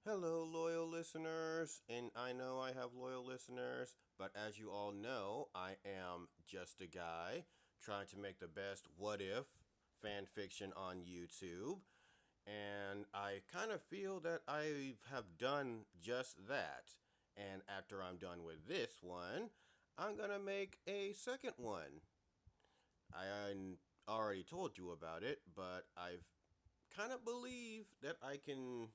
Hello, loyal listeners, and I know I have loyal listeners, but as you all know, I am just a guy trying to make the best what if fan fiction on YouTube, and I kind of feel that I have done just that. And after I'm done with this one, I'm gonna make a second one. I already told you about it, but I've kind of believe that I can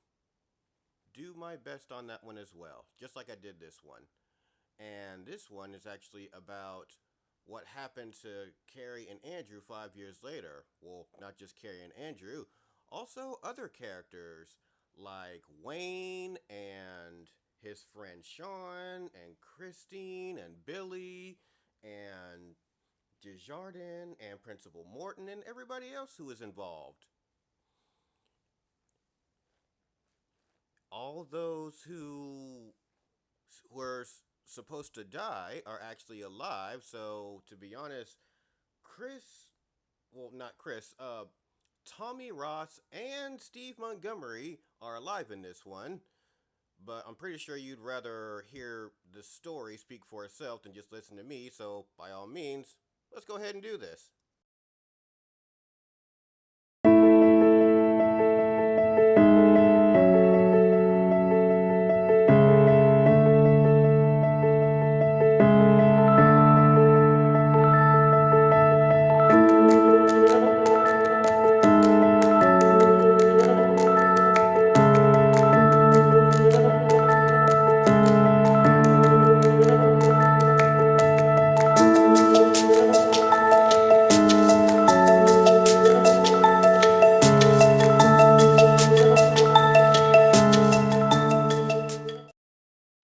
do my best on that one as well, just like I did this one. And this one is actually about what happened to Carrie and Andrew 5 years later. Well, not just Carrie and Andrew, also other characters like Wayne and his friend Sean and Christine and Billy and Desjardins and Principal Morton and everybody else who was involved. All those who were supposed to die are actually alive. So to be honest, Chris, well, not Chris, Tommy Ross and Steve Montgomery are alive in this one. But I'm pretty sure you'd rather hear the story speak for itself than just listen to me. So by all means, let's go ahead and do this.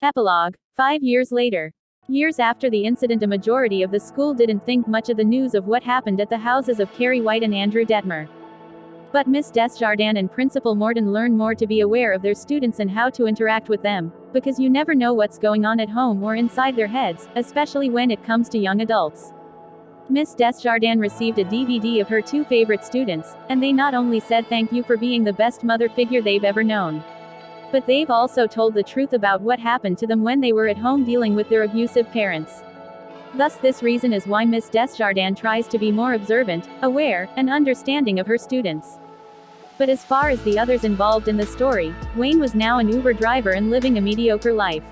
Epilogue. 5 years later. Years after the incident, a majority of the school didn't think much of the news of what happened at the houses of Carrie White and Andrew Detmer. But Miss Desjardins and Principal Morton learned more to be aware of their students and how to interact with them, because you never know what's going on at home or inside their heads, especially when it comes to young adults. Miss Desjardins received a DVD of her two favorite students, and they not only said thank you for being the best mother figure they've ever known, but they've also told the truth about what happened to them when they were at home dealing with their abusive parents. Thus this reason is why Miss Desjardins tries to be more observant, aware, and understanding of her students. But as far as the others involved in the story, Wayne was now an Uber driver and living a mediocre life.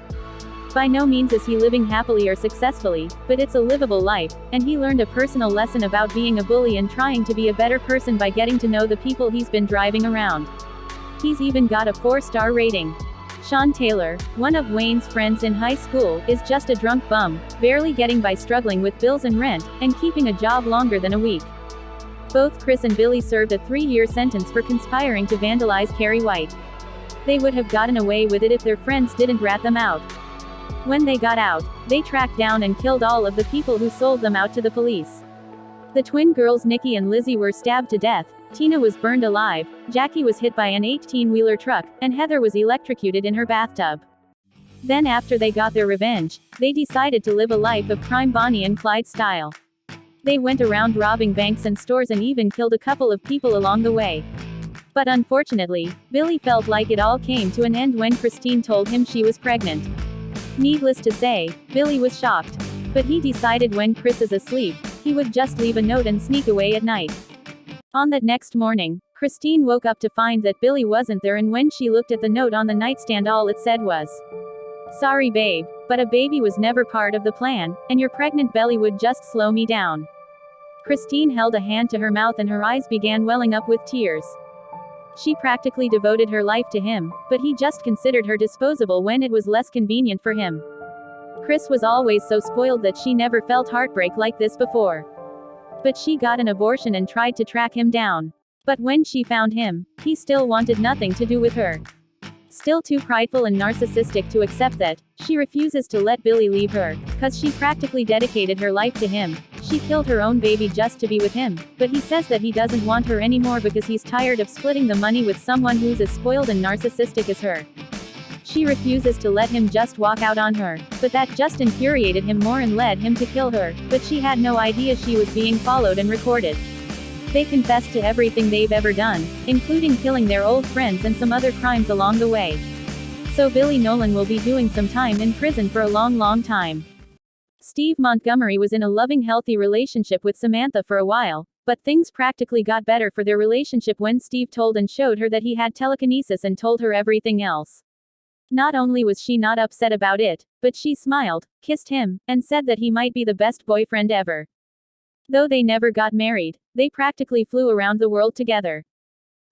By no means is he living happily or successfully, but it's a livable life, and he learned a personal lesson about being a bully and trying to be a better person by getting to know the people he's been driving around. He's even got a 4-star rating. Sean Taylor, one of Wayne's friends in high school, is just a drunk bum, barely getting by struggling with bills and rent, and keeping a job longer than a week. Both Chris and Billy served a 3-year sentence for conspiring to vandalize Carrie White. They would have gotten away with it if their friends didn't rat them out. When they got out, they tracked down and killed all of the people who sold them out to the police. The twin girls Nikki and Lizzie were stabbed to death, Tina was burned alive, Jackie was hit by an 18-wheeler truck, and Heather was electrocuted in her bathtub. Then after they got their revenge, they decided to live a life of crime Bonnie and Clyde style. They went around robbing banks and stores and even killed a couple of people along the way. But unfortunately, Billy felt like it all came to an end when Christine told him she was pregnant. Needless to say, Billy was shocked. But he decided when Chris is asleep, he would just leave a note and sneak away at night. On that next morning, Christine woke up to find that Billy wasn't there, and when she looked at the note on the nightstand, all it said was, "Sorry babe, but a baby was never part of the plan, and your pregnant belly would just slow me down." Christine held a hand to her mouth and her eyes began welling up with tears. She practically devoted her life to him, but he just considered her disposable when it was less convenient for him. Chris was always so spoiled that she never felt heartbreak like this before. But she got an abortion and tried to track him down. But when she found him, he still wanted nothing to do with her. Still too prideful and narcissistic to accept that, she refuses to let Billy leave her, cause she practically dedicated her life to him. She killed her own baby just to be with him, but he says that he doesn't want her anymore because he's tired of splitting the money with someone who's as spoiled and narcissistic as her. She refuses to let him just walk out on her, but that just infuriated him more and led him to kill her, but she had no idea she was being followed and recorded. They confessed to everything they've ever done, including killing their old friends and some other crimes along the way. So Billy Nolan will be doing some time in prison for a long time. Steve Montgomery was in a loving, healthy relationship with Samantha for a while, but things practically got better for their relationship when Steve told and showed her that he had telekinesis and told her everything else. Not only was she not upset about it, but she smiled, kissed him, and said that he might be the best boyfriend ever. Though they never got married, they practically flew around the world together,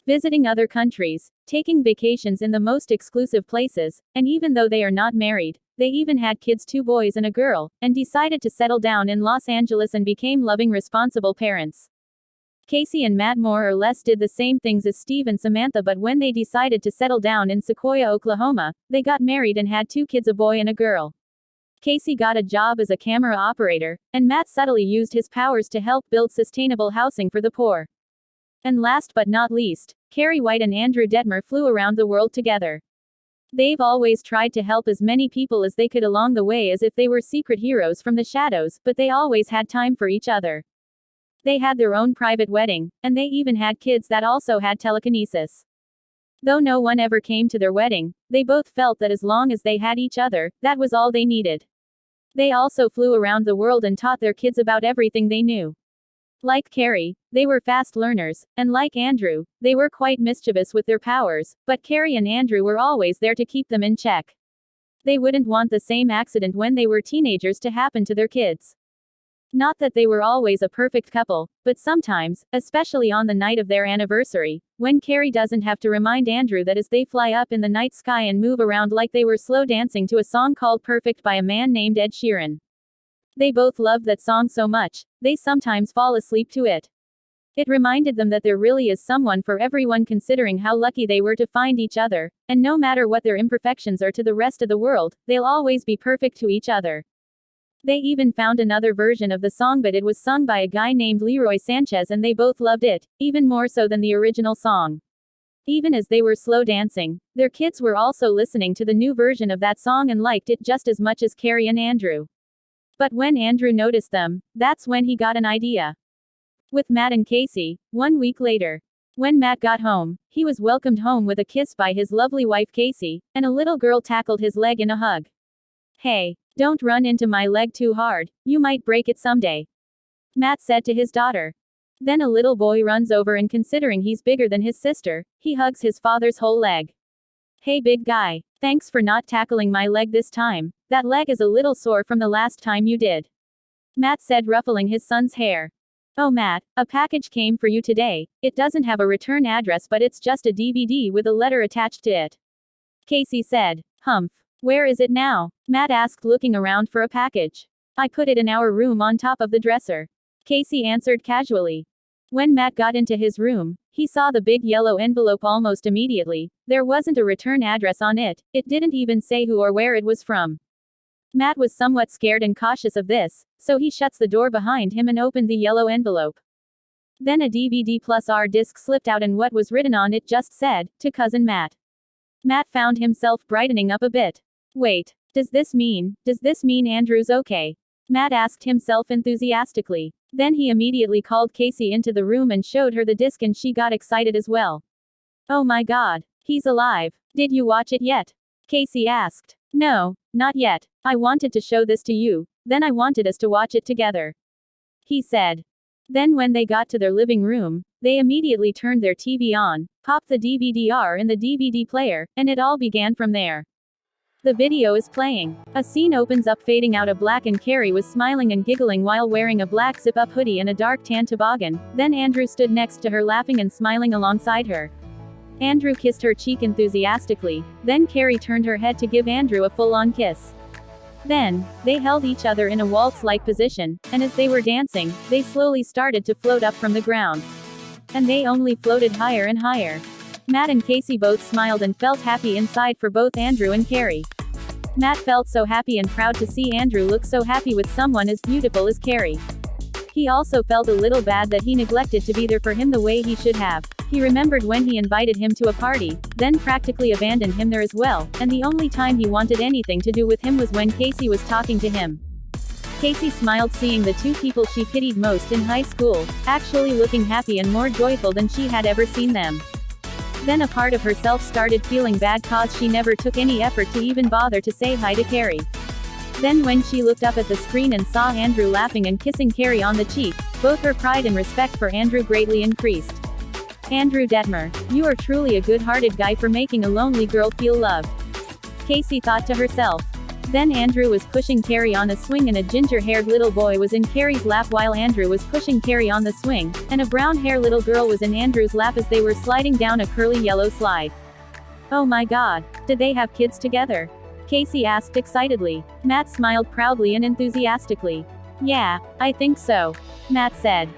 visiting other countries, taking vacations in the most exclusive places, and even though they are not married, they even had kids, 2 boys and a girl, and decided to settle down in Los Angeles and became loving, responsible parents. Casey and Matt more or less did the same things as Steve and Samantha, but when they decided to settle down in Sequoia, Oklahoma, they got married and had 2 kids, a boy and a girl. Casey got a job as a camera operator, and Matt subtly used his powers to help build sustainable housing for the poor. And last but not least, Carrie White and Andrew Detmer flew around the world together. They've always tried to help as many people as they could along the way, as if they were secret heroes from the shadows, but they always had time for each other. They had their own private wedding, and they even had kids that also had telekinesis. Though no one ever came to their wedding, they both felt that as long as they had each other, that was all they needed. They also flew around the world and taught their kids about everything they knew. Like Carrie, they were fast learners, and like Andrew, they were quite mischievous with their powers, but Carrie and Andrew were always there to keep them in check. They wouldn't want the same accident when they were teenagers to happen to their kids. Not that they were always a perfect couple, but sometimes, especially on the night of their anniversary, when Carrie doesn't have to remind Andrew that as they fly up in the night sky and move around like they were slow dancing to a song called Perfect by a man named Ed Sheeran. They both loved that song so much, they sometimes fall asleep to it. It reminded them that there really is someone for everyone, considering how lucky they were to find each other, and no matter what their imperfections are to the rest of the world, they'll always be perfect to each other. They even found another version of the song, but it was sung by a guy named Leroy Sanchez, and they both loved it, even more so than the original song. Even as they were slow dancing, their kids were also listening to the new version of that song and liked it just as much as Carrie and Andrew. But when Andrew noticed them, that's when he got an idea. With Matt and Casey, 1 week later. When Matt got home, he was welcomed home with a kiss by his lovely wife Casey, and a little girl tackled his leg in a hug. "Hey, don't run into my leg too hard, you might break it someday," Matt said to his daughter. Then a little boy runs over, and considering he's bigger than his sister, he hugs his father's whole leg. "Hey big guy, thanks for not tackling my leg this time, that leg is a little sore from the last time you did," Matt said, ruffling his son's hair. "Oh Matt, a package came for you today, it doesn't have a return address but it's just a DVD with a letter attached to it," Casey said. "Humph. Where is it now?" Matt asked, looking around for a package. "I put it in our room on top of the dresser," Casey answered casually. When Matt got into his room, he saw the big yellow envelope almost immediately. There wasn't a return address on it, it didn't even say who or where it was from. Matt was somewhat scared and cautious of this, so he shuts the door behind him and opened the yellow envelope. Then a DVD plus R disc slipped out, and what was written on it just said, "To Cousin Matt." Matt found himself brightening up a bit. "Wait, does this mean Andrew's okay?" Matt asked himself enthusiastically. Then he immediately called Casey into the room and showed her the disc, and she got excited as well. "Oh my God, he's alive. Did you watch it yet?" Casey asked. "No, not yet. I wanted to show this to you, then I wanted us to watch it together," he said. Then when they got to their living room, they immediately turned their TV on, popped the DVD-R in the DVD player, and it all began from there. The video is playing. A scene opens up fading out of black, and Carrie was smiling and giggling while wearing a black zip-up hoodie and a dark tan toboggan. Then Andrew stood next to her, laughing and smiling alongside her. Andrew kissed her cheek enthusiastically. Then Carrie turned her head to give Andrew a full-on kiss. Then, they held each other in a waltz-like position, and as they were dancing, they slowly started to float up from the ground. And they only floated higher and higher. Matt and Casey both smiled and felt happy inside for both Andrew and Carrie. Matt felt so happy and proud to see Andrew look so happy with someone as beautiful as Carrie. He also felt a little bad that he neglected to be there for him the way he should have. He remembered when he invited him to a party, then practically abandoned him there as well, and the only time he wanted anything to do with him was when Casey was talking to him. Casey smiled, seeing the 2 people she pitied most in high school, actually looking happy and more joyful than she had ever seen them. Then a part of herself started feeling bad cause she never took any effort to even bother to say hi to Carrie. Then when she looked up at the screen and saw Andrew laughing and kissing Carrie on the cheek, both her pride and respect for Andrew greatly increased. Andrew Detmer, you are truly a good-hearted guy for making a lonely girl feel loved. Casey thought to herself. Then Andrew was pushing Carrie on a swing and a ginger-haired little boy was in Carrie's lap while Andrew was pushing Carrie on the swing, and a brown-haired little girl was in Andrew's lap as they were sliding down a curly yellow slide. Oh my god, did they have kids together? Casey asked excitedly. Matt smiled proudly and enthusiastically. Yeah, I think so. Matt said.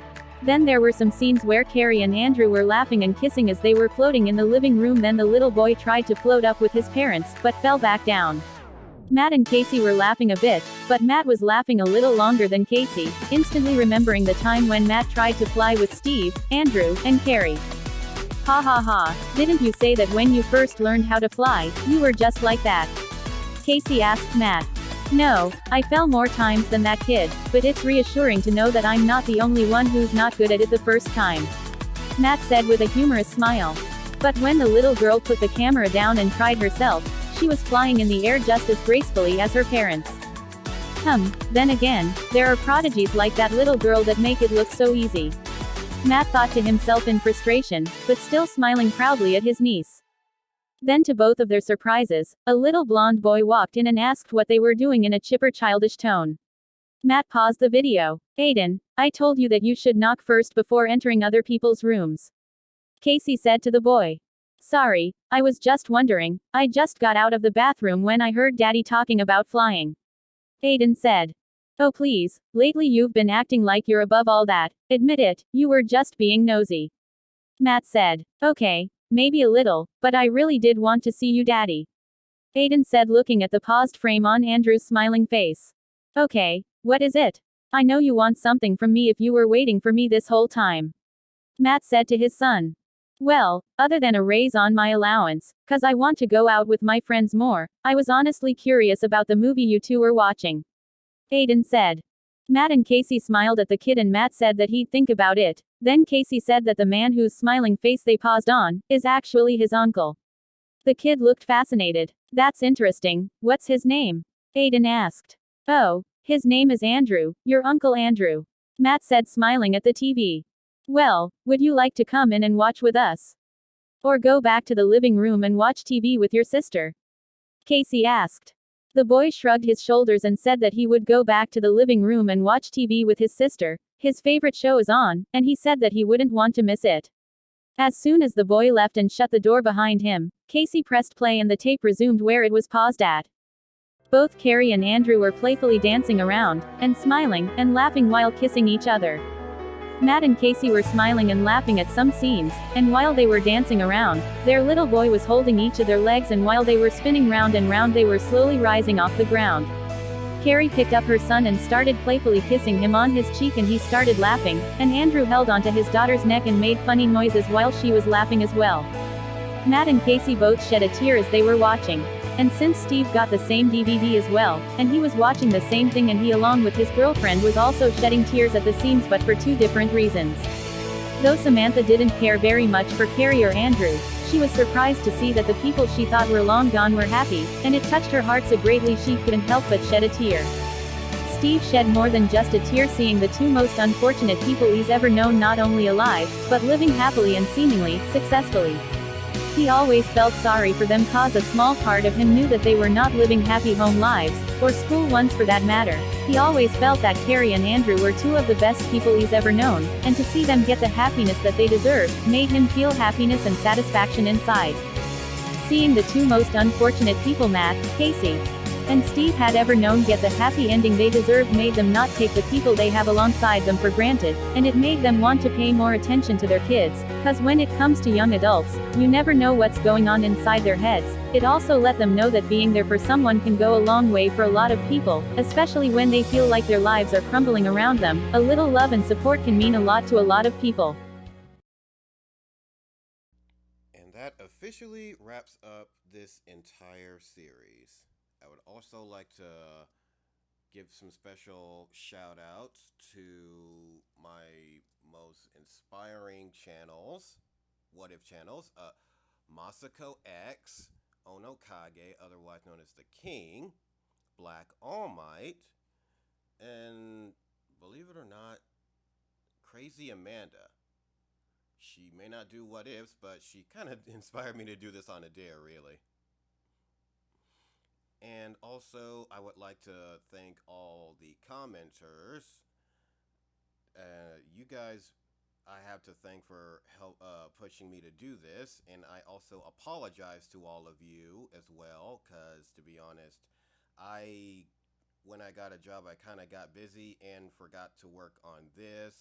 Then there were some scenes where Carrie and Andrew were laughing and kissing as they were floating in the living room. Then the little boy tried to float up with his parents, but fell back down. Matt and Casey were laughing a bit, but Matt was laughing a little longer than Casey, instantly remembering the time when Matt tried to fly with Steve, Andrew, and Carrie. Ha ha ha, didn't you say that when you first learned how to fly, you were just like that? Casey asked Matt. No, I fell more times than that kid, but it's reassuring to know that I'm not the only one who's not good at it the first time. Matt said with a humorous smile. But when the little girl put the camera down and tried herself, she was flying in the air just as gracefully as her parents. Then again, there are prodigies like that little girl that make it look so easy. Matt thought to himself in frustration, but still smiling proudly at his niece. Then to both of their surprises, a little blonde boy walked in and asked what they were doing in a chipper childish tone. Matt paused the video. Aiden, I told you that you should knock first before entering other people's rooms. Casey said to the boy. Sorry, I was just wondering, I just got out of the bathroom when I heard Daddy talking about flying. Aiden said. Oh please, lately you've been acting like you're above all that, admit it, you were just being nosy. Matt said. Okay, maybe a little, but I really did want to see you Daddy. Aiden said looking at the paused frame on Andrew's smiling face. Okay, what is it? I know you want something from me if you were waiting for me this whole time. Matt said to his son. Well, other than a raise on my allowance, 'cause I want to go out with my friends more, I was honestly curious about the movie you two were watching. Aiden said. Matt and Casey smiled at the kid and Matt said that he'd think about it. Then Casey said that the man whose smiling face they paused on, is actually his uncle. The kid looked fascinated. That's interesting, what's his name? Aiden asked. Oh, his name is Andrew, your Uncle Andrew. Matt said smiling at the TV. Well, would you like to come in and watch with us? Or go back to the living room and watch TV with your sister? Casey asked. The boy shrugged his shoulders and said that he would go back to the living room and watch TV with his sister. His favorite show is on, and he said that he wouldn't want to miss it. As soon as the boy left and shut the door behind him, Casey pressed play and the tape resumed where it was paused at. Both Carrie and Andrew were playfully dancing around, and smiling, and laughing while kissing each other. Matt and Casey were smiling and laughing at some scenes, and while they were dancing around, their little boy was holding each of their legs and while they were spinning round and round they were slowly rising off the ground. Carrie picked up her son and started playfully kissing him on his cheek and he started laughing, and Andrew held onto his daughter's neck and made funny noises while she was laughing as well. Matt and Casey both shed a tear as they were watching. And since Steve got the same DVD as well, and he was watching the same thing and he along with his girlfriend was also shedding tears at the seams but for two different reasons. Though Samantha didn't care very much for Carrie or Andrew, she was surprised to see that the people she thought were long gone were happy, and it touched her heart so greatly she couldn't help but shed a tear. Steve shed more than just a tear seeing the two most unfortunate people he's ever known not only alive, but living happily and seemingly, successfully. He always felt sorry for them cause a small part of him knew that they were not living happy home lives, or school ones for that matter. He always felt that Carrie and Andrew were two of the best people he's ever known, and to see them get the happiness that they deserved, made him feel happiness and satisfaction inside. Seeing the two most unfortunate people Matt, Casey, and Steve had ever known get the happy ending they deserved made them not take the people they have alongside them for granted, and it made them want to pay more attention to their kids, cause when it comes to young adults, you never know what's going on inside their heads. It also let them know that being there for someone can go a long way for a lot of people, especially when they feel like their lives are crumbling around them. A little love and support can mean a lot to a lot of people. And that officially wraps up this entire series. I would also like to give some special shout outs to my most inspiring channels, what if channels. Masako X, Onokage, otherwise known as the King, Black All Might, and believe it or not, Crazy Amanda. She may not do what ifs, but she kind of inspired me to do this on a dare, really. And also, I would like to thank all the commenters. You guys, I have to thank for help pushing me to do this, and I also apologize to all of you as well, because to be honest, I when I got a job, I kind of got busy and forgot to work on this.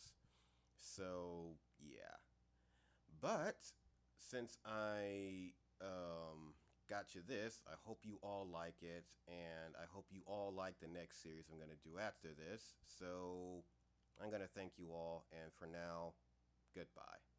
So yeah, but since I got you this, I hope you all like it, and I hope you all like the next series I'm going to do after this. So I'm going to thank you all, and for now, goodbye.